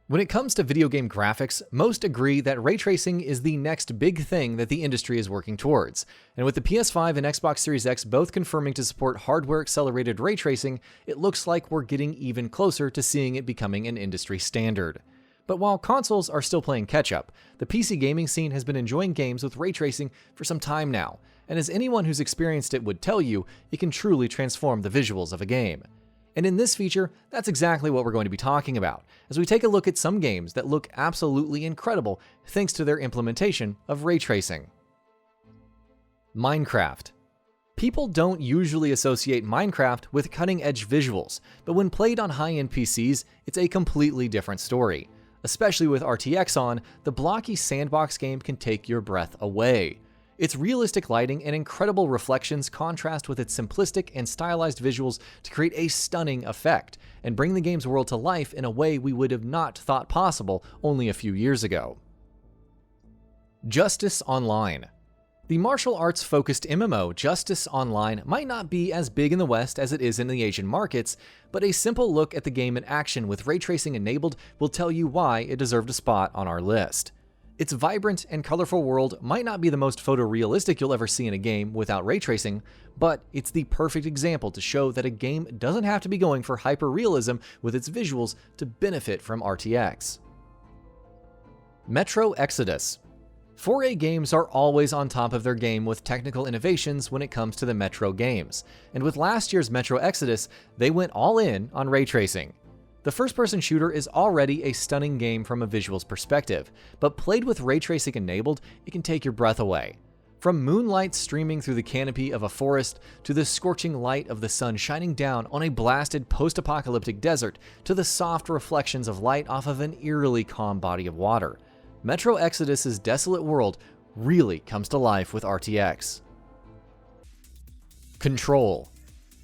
When it comes to video game graphics, most agree that ray tracing is the next big thing that the industry is working towards. And with the PS5 and Xbox Series X both confirming to support hardware-accelerated ray tracing, it looks like we're getting even closer to seeing it becoming an industry standard. But while consoles are still playing catch-up, the PC gaming scene has been enjoying games with ray tracing for some time now, and as anyone who's experienced it would tell you, it can truly transform the visuals of a game. And in this feature, that's exactly what we're going to be talking about, as we take a look at some games that look absolutely incredible thanks to their implementation of ray tracing. Minecraft. People don't usually associate Minecraft with cutting-edge visuals, but when played on high-end PCs, it's a completely different story. Especially with RTX on, the blocky sandbox game can take your breath away. Its realistic lighting and incredible reflections contrast with its simplistic and stylized visuals to create a stunning effect, and bring the game's world to life in a way we would have not thought possible only a few years ago. Justice Online. The martial arts-focused MMO Justice Online might not be as big in the West as it is in the Asian markets, but a simple look at the game in action with ray tracing enabled will tell you why it deserved a spot on our list. Its vibrant and colorful world might not be the most photorealistic you'll ever see in a game without ray tracing, but it's the perfect example to show that a game doesn't have to be going for hyper-realism with its visuals to benefit from RTX. Metro Exodus. 4A games are always on top of their game with technical innovations when it comes to the Metro games, and with last year's Metro Exodus, they went all in on ray tracing. The first-person shooter is already a stunning game from a visuals perspective, but played with ray tracing enabled, it can take your breath away. From moonlight streaming through the canopy of a forest, to the scorching light of the sun shining down on a blasted post-apocalyptic desert, to the soft reflections of light off of an eerily calm body of water, Metro Exodus's desolate world really comes to life with RTX. Control.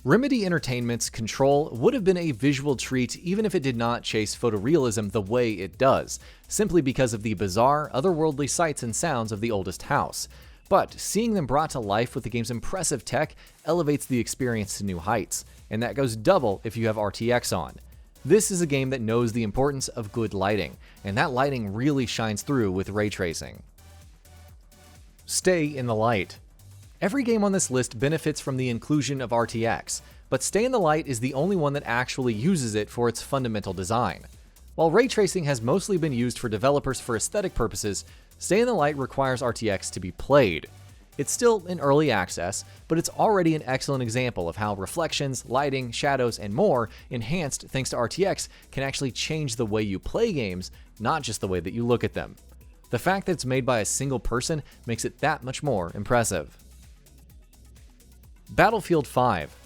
Remedy Entertainment's Control would have been a visual treat even if it did not chase photorealism the way it does, simply because of the bizarre, otherworldly sights and sounds of the oldest house. But seeing them brought to life with the game's impressive tech elevates the experience to new heights, and that goes double if you have RTX on. This is a game that knows the importance of good lighting, and that lighting really shines through with ray tracing. Stay in the Light. Every game on this list benefits from the inclusion of RTX, but Stay in the Light is the only one that actually uses it for its fundamental design. While ray tracing has mostly been used for developers for aesthetic purposes, Stay in the Light requires RTX to be played. It's still in early access, but it's already an excellent example of how reflections, lighting, shadows, and more, enhanced thanks to RTX, can actually change the way you play games, not just the way that you look at them. The fact that it's made by a single person makes it that much more impressive. Battlefield 5.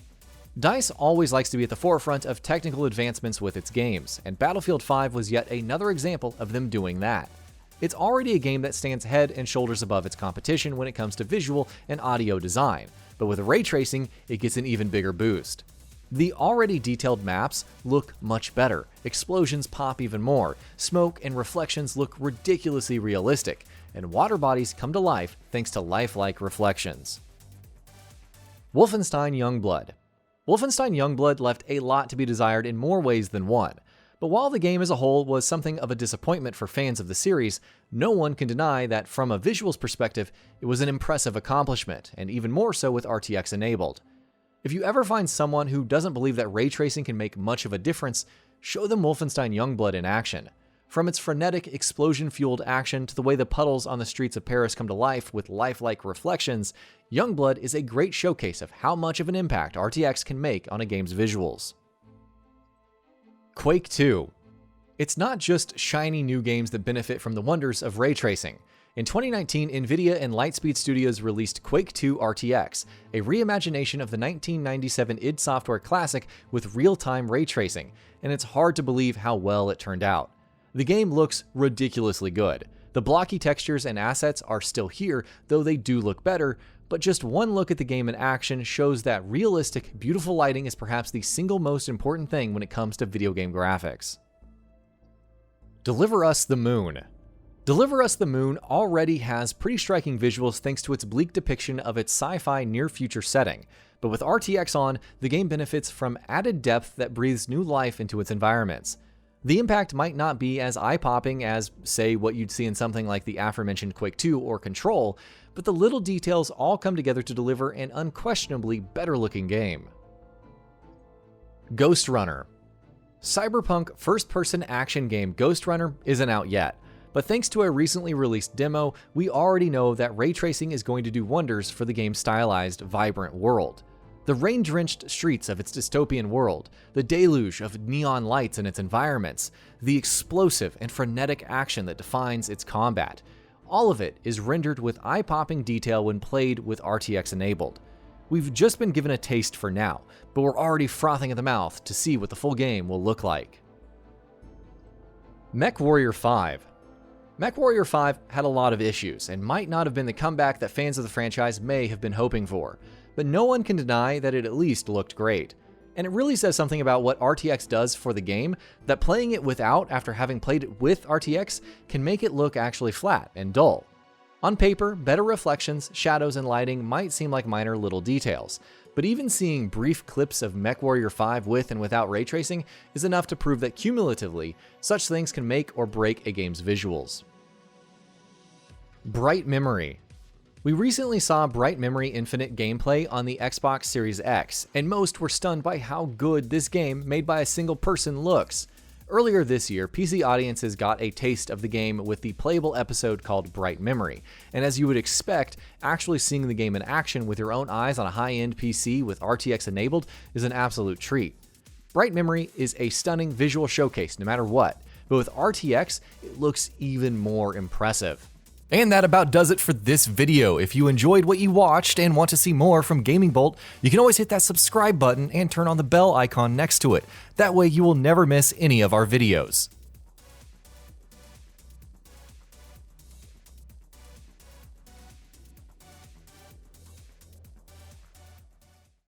DICE always likes to be at the forefront of technical advancements with its games, and Battlefield 5 was yet another example of them doing that. It's already a game that stands head and shoulders above its competition when it comes to visual and audio design, but with ray tracing, it gets an even bigger boost. The already detailed maps look much better, explosions pop even more, smoke and reflections look ridiculously realistic, and water bodies come to life thanks to lifelike reflections. Wolfenstein Youngblood. Wolfenstein Youngblood left a lot to be desired in more ways than one, but while the game as a whole was something of a disappointment for fans of the series, no one can deny that from a visuals perspective, it was an impressive accomplishment, and even more so with RTX enabled. If you ever find someone who doesn't believe that ray tracing can make much of a difference, show them Wolfenstein Youngblood in action. From its frenetic, explosion-fueled action to the way the puddles on the streets of Paris come to life with lifelike reflections, Youngblood is a great showcase of how much of an impact RTX can make on a game's visuals. Quake 2. It's not just shiny new games that benefit from the wonders of ray tracing. In 2019, NVIDIA and Lightspeed Studios released Quake 2 RTX, a reimagination of the 1997 id Software classic with real-time ray tracing, and it's hard to believe how well it turned out. The game looks ridiculously good. The blocky textures and assets are still here, though they do look better, but just one look at the game in action shows that realistic, beautiful lighting is perhaps the single most important thing when it comes to video game graphics. Deliver Us the Moon. Deliver Us the Moon already has pretty striking visuals thanks to its bleak depiction of its sci-fi near-future setting, but with RTX on, the game benefits from added depth that breathes new life into its environments. The impact might not be as eye-popping as, say, what you'd see in something like the aforementioned Quake 2 or Control, but the little details all come together to deliver an unquestionably better-looking game. Ghostrunner. Cyberpunk first-person action game Ghostrunner isn't out yet, but thanks to a recently released demo, we already know that ray tracing is going to do wonders for the game's stylized, vibrant world. The rain-drenched streets of its dystopian world, the deluge of neon lights in its environments, the explosive and frenetic action that defines its combat, all of it is rendered with eye-popping detail when played with RTX enabled. We've just been given a taste for now, but we're already frothing at the mouth to see what the full game will look like. Mech Warrior 5. Mech Warrior 5 had a lot of issues and might not have been the comeback that fans of the franchise may have been hoping for, but no one can deny that it at least looked great. And it really says something about what RTX does for the game that playing it without after having played it with RTX can make it look actually flat and dull. On paper, better reflections, shadows, and lighting might seem like minor little details, but even seeing brief clips of Mech Warrior 5 with and without ray tracing is enough to prove that cumulatively, such things can make or break a game's visuals. Bright Memory. We recently saw Bright Memory Infinite gameplay on the Xbox Series X, and most were stunned by how good this game made by a single person looks. Earlier this year, PC audiences got a taste of the game with the playable episode called Bright Memory, and as you would expect, actually seeing the game in action with your own eyes on a high-end PC with RTX enabled is an absolute treat. Bright Memory is a stunning visual showcase no matter what, but with RTX, it looks even more impressive. And that about does it for this video. If you enjoyed what you watched and want to see more from GamingBolt, you can always hit that subscribe button and turn on the bell icon next to it. That way you will never miss any of our videos.